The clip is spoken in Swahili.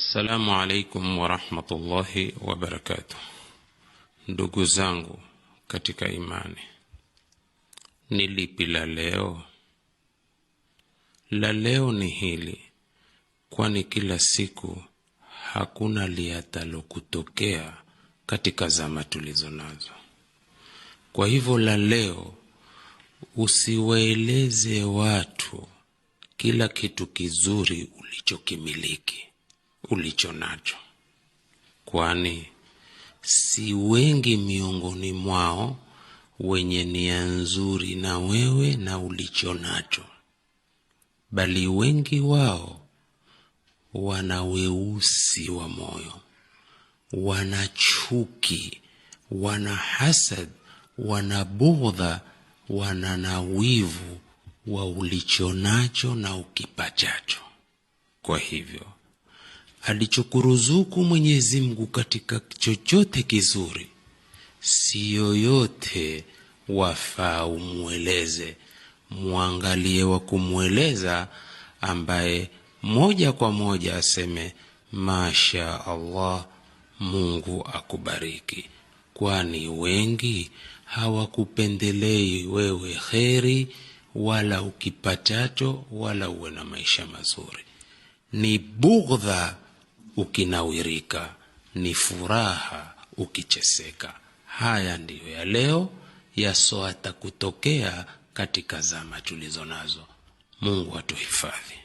Assalamu alaikum wa rahmatullahi wa barakatuh. Ndugu zangu katika imani, ni lipi la leo? La leo ni hili, kwani kila siku hakuna liatalo kutokea katika zama tulizo nazo. Kwa hivyo la leo, usiwaeleze watu kila kitu kizuri ulichokimiliki, ulicho nacho, kwani si wengi miongoni mwao wenye nia nzuri na wewe na ulicho nacho, bali wengi wao wana weusi wa moyo, wana chuki, wana hasad, wana bughdha, wana na wivu wa ulicho nacho na ukipachacho. Kwa hivyo alichokuruzuku Mwenyezi Mungu katika chochote kizuri, si yoyote wafaa umweleze. Muangalie wa kumweleza ambaye moja kwa moja aseme Masha Allah, Mungu akubariki, kwani wengi hawakupendelei wewe kheri wala ukipatacho wala uwe na maisha mazuri. Ni bughdha ukinawirika, ni furaha ukicheseka. Haya ndiyo ya leo yasoata kutokea katika zama tulizo nazo. Mungu atuhifadhi.